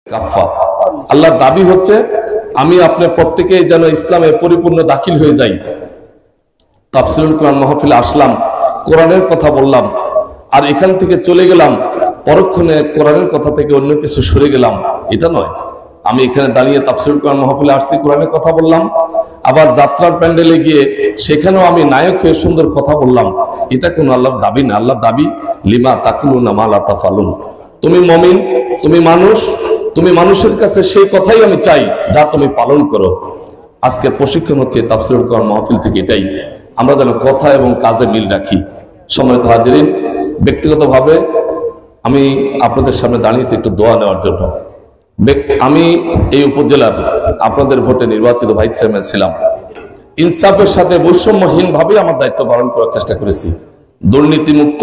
কাফা আল্লাহর দাবি হচ্ছে আমি আপনার প্রত্যেকেই যেন ইসলামে পরিপূর্ণ দাখিল হয়ে যাই। তাফসীরুল কোরআন মাহফিলে আসলাম, কোরআনের কথা বললাম, আর এখান থেকে চলে গেলাম পরক্ষণে কোরআনের কথা থেকে অন্য কিছু সরে গেলাম, এটা নয়। আমি এখানে দাঁড়িয়ে তাফসীরুল কোরআন মাহফিলে আসছি, কোরআনের কথা বললাম, আবার যাত্রার প্যান্ডেলে গিয়ে সেখানেও আমি নায়ক হয়ে সুন্দর কথা বললাম, এটা কোনো আল্লাহর দাবি না। আল্লাহর দাবি লিমা তাকুলুনা মা লা তাফালুন। তুমি মুমিন, তুমি মানুষ, তুমি মানুষের কাছে সেই কথাই আমি চাই যা তুমি পালন করো। আজকের প্রশিক্ষণ হচ্ছে তাফসীরুল কোরআন মাহফিল থেকে এটাই, আমরা যেন কথা এবং কাজে মিল রাখি। সম্মানিত হাজিরিন, ব্যক্তিগতভাবে আমি আপনাদের সামনে দাঁড়িয়েছি একটু দোয়া নেওয়ার জন্য। আমি এই উপজেলার আপনাদের ভোটে নির্বাচিত ভাইস চেয়ারম্যান ছিলাম। ইনসাফের সাথে বৈষম্যহীন ভাবে আমার দায়িত্ব পালন করার চেষ্টা করেছি, দুর্নীতিমুক্ত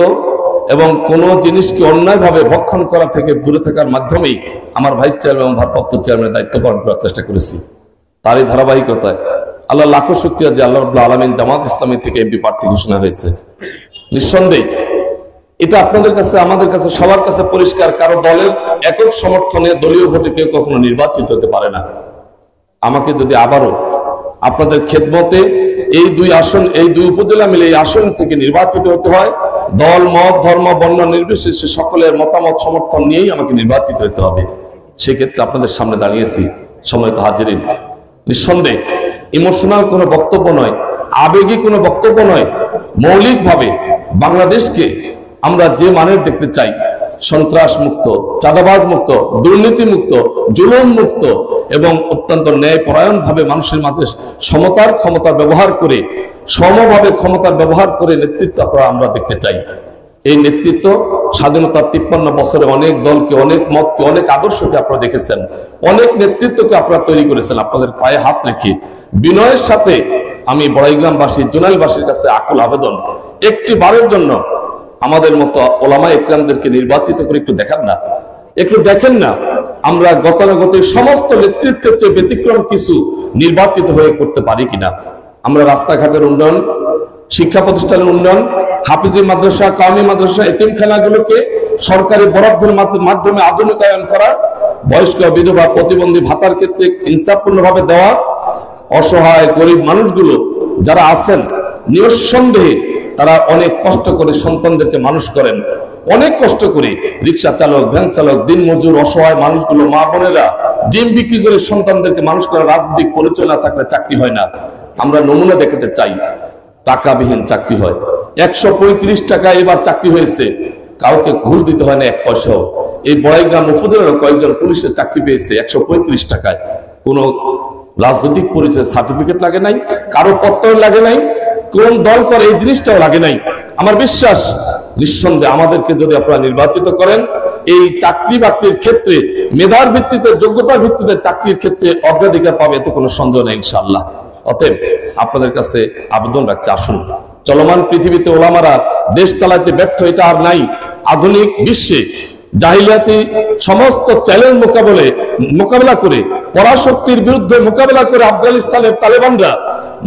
এবং কোন জিনিসকে অন্যায়ভাবে ভক্ষণ করা থেকে দূরে থাকার মাধ্যমেই আমার ভাইস চেয়ারম্যান এবং ভারপ্রাপ্ত চেয়ারম্যানের দায়িত্ব পালন করার চেষ্টা করেছি। তারই ধারাবাহিকতায় আল্লাহ লাখো শুকরিয়া যে আল্লাহ রাব্বুল আলামিন জামাত ইসলামী থেকে এমপি প্রার্থী ঘোষণা হয়েছে। নিঃসন্দেহে এটা আপনাদের কাছে, আমাদের কাছে, সবার কাছে পরিষ্কার, কারো দলের একক সমর্থনে দলীয় ভোটে কেউ কখনো নির্বাচিত হতে পারে না। আমাকে যদি আবারও আপনাদের খেদমতে এই দুই আসন, এই দুই উপজেলা মিলে এই আসন থেকে নির্বাচিত হতে হয়, দল মত ধর্ম বর্ণ নির্বিশেষে সকলের মতামত সমর্থন নিয়েই আমাকে নির্বাচিত হতে হবে। সেক্ষেত্রে আপনাদের সামনে দাঁড়িয়েছি। সম্মানিত হাজিরিন, নিঃসন্দেহে ইমোশনাল কোনো বক্তব্য নয়, আবেগী কোনো বক্তব্য নয়, মৌলিকভাবে বাংলাদেশকে আমরা যে মানের দেখতে চাই, সন্ত্রাস মুক্ত, চাঁদাবাজ মুক্ত, দুর্নীতি মুক্ত, জুলুম মুক্ত এবং অত্যন্ত ন্যায়পরায়ণ ভাবে মানুষের মাঝে সমতার ক্ষমতা ব্যবহার করে, সমভাবে ক্ষমতার ব্যবহার করে নেতৃত্ব আমরা দেখতে চাই। এই নেতৃত্ব স্বাধীনতার 53 বছরে অনেক দলকে, অনেক মতকে, অনেক আদর্শকে আপনারা দেখেছেন, অনেক নেতৃত্বকে আপনারা তৈরি করেছেন। আপনাদের পায়ে হাত রেখে বিনয়ের সাথে আমি বড়াইগ্রামবাসী, জোনাইলবাসীর কাছে আকুল আবেদন, একটি বারের জন্য আমাদের মতো ওলামা ইকরামদেরকে নির্বাচিত করে একটু দেখান না, একটু দেখেন না আমরা গতানুগতিক সমস্ত নেতৃত্বের চেয়ে ব্যতিক্রম কিছু নির্বাচিত হয়ে করতে পারি কিনা। আমরা রাস্তাঘাটের উন্নয়ন, শিক্ষা প্রতিষ্ঠানের উন্নয়ন, হাফিজি মাদ্রাসা, কওমি মাদ্রাসা, এতিমখানাগুলোকে সরকারি বরাদ্দের মাধ্যমে আধুনিকায়ন করা, বয়স্ক, বিধবা, প্রতিবন্ধী ভাতার ক্ষেত্রে ইনসাফপূর্ণভাবে দেওয়া, অসহায় গরিব মানুষগুলো যারা আছেন নিঃসন্দেহে তারা অনেক কষ্ট করে সন্তানদেরকে মানুষ করেন, অনেক কষ্ট করে রিক্সা চালক, ভ্যান চালক, দিনমজুর, অসহায় মানুষগুলো, মা বোনেরা ডিম বিক্রি করে সন্তানদেরকে মানুষ করে। রাজনৈতিক পরিচয় না থাকলে চাকরি হয় না। আমরা নমুনা দেখাতে চাই, টাকাবিহীন চাকরি হয়। 135 টাকা এবার চাকরি হয়েছে, কাউকে ঘুষ দিতে হয় না এক পয়সাও। এই বড়াইগ্রাম উপজেলার কয়েকজন পুলিশের চাকরি পেয়েছে 135 টাকায়। কোনো রাজনৈতিক পরিচয় সার্টিফিকেট লাগে নাই, কারো প্রত্যয় লাগে নাই, কোন দল করে এই জিনিসটাও লাগে নাই। আমার বিশ্বাস নিঃসন্দেহে আমাদেরকে যদি আপনারা নির্বাচিত করেন, এই চাকরি বাকরির ক্ষেত্রে মেধার ভিত্তিতে, যোগ্যতার ভিত্তিতে চাকরির ক্ষেত্রে অগ্রাধিকার পাবে, এতে কোনো সন্দেহ নেই ইনশাআল্লাহ। অতএব আপনাদের কাছে আবেদন রাখছি, আসুন। চলমান পৃথিবীতে ওলামারা দেশ চালাতে ব্যর্থ, এটা আর নাই। আধুনিক বিশ্বে জাহিলিয়াতি সমস্ত চ্যালেঞ্জ মোকাবেলা করে, পরাশক্তির বিরুদ্ধে মোকাবেলা করে আফগানিস্তানের তালেবানরা,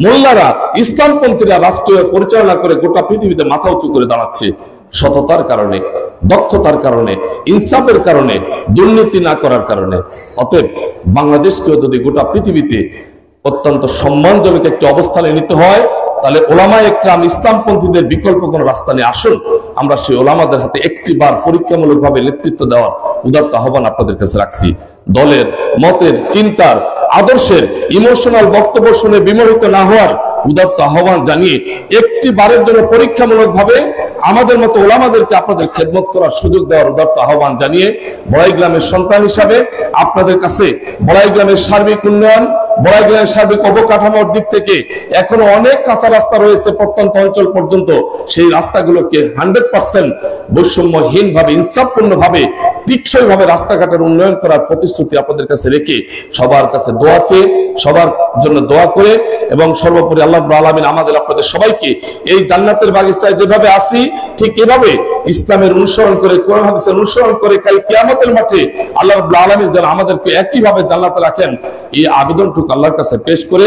মোল্লারা, ইসলামপন্থীরা রাষ্ট্রীয় পরিচালনা করে গোটা পৃথিবীতে মাথা উঁচু করে দাঁড়াচ্ছে। সততার কারণে, দক্ষতার কারণে, ইনসাফের কারণে, দুর্নীতি না করার কারণে। অতএব বাংলাদেশকেও যদি গোটা পৃথিবীতে অত্যন্ত সম্মানজনক একটি অবস্থানে নিতে হয়, তাহলে ওলামায়ে ইকরাম, ইসলামপন্থীদের বিকল্প কোন রাস্তা নেই। আসুন আমরা সেই ওলামাদের হাতে একটিবার পরীক্ষামূলকভাবে নেতৃত্ব দেওয়ার উদাত্ত আহ্বান আপনাদের কাছে রাখছি। দলের, মতের, চিন্তার, আদর্শের ইমোশনাল বক্তব্য শুনে বিমোহিত না হওয়ার উদাত্ত আহ্বান জানিয়ে একটি বারের জন্য পরীক্ষামূলক ভাবে আমাদের মতো ওলামাদেরকে আপনাদের খেদমত করার সুযোগ দেওয়ার উদাত্ত আহ্বান জানিয়ে বড়াইগ্রামের সন্তান হিসাবে আপনাদের কাছে বড়াইগ্রামের সার্বিক উন্নয়ন, বড়াইগ্রামের সার্বিক অবকাঠামোর দিক থেকে এখনো অনেক কাঁচা রাস্তা রয়েছে প্রত্যন্ত অঞ্চল পর্যন্ত। সেই রাস্তাগুলোকে 100% বৈষম্যহীন ভাবে, ইনসাফপূর্ণ ভাবে, টিকসই ভাবে রাস্তাঘাটের উন্নয়ন করার প্রতিশ্রুতি আপনাদের কাছে রেখে সবার কাছে দোয়া চেয়ে, সবার জন্য দোয়া করে এবং সর্বোপরি আল্লাহ রাব্বুল আলামিন আমাদের আপনাদের সবাইকে এই জান্নাতের বাগিচায় যেভাবে আসি ঠিক এভাবে ইসলামের অনুসরণ করে, কোরআন হাদিসের অনুসরণ করে কাল কিয়ামতের মাঠে আল্লাহ রাব্বুল আলামিন যেন আমাদেরকে একইভাবে জান্নাতে রাখেন, এই আবেদনটুকু আল্লাহর কাছে পেশ করে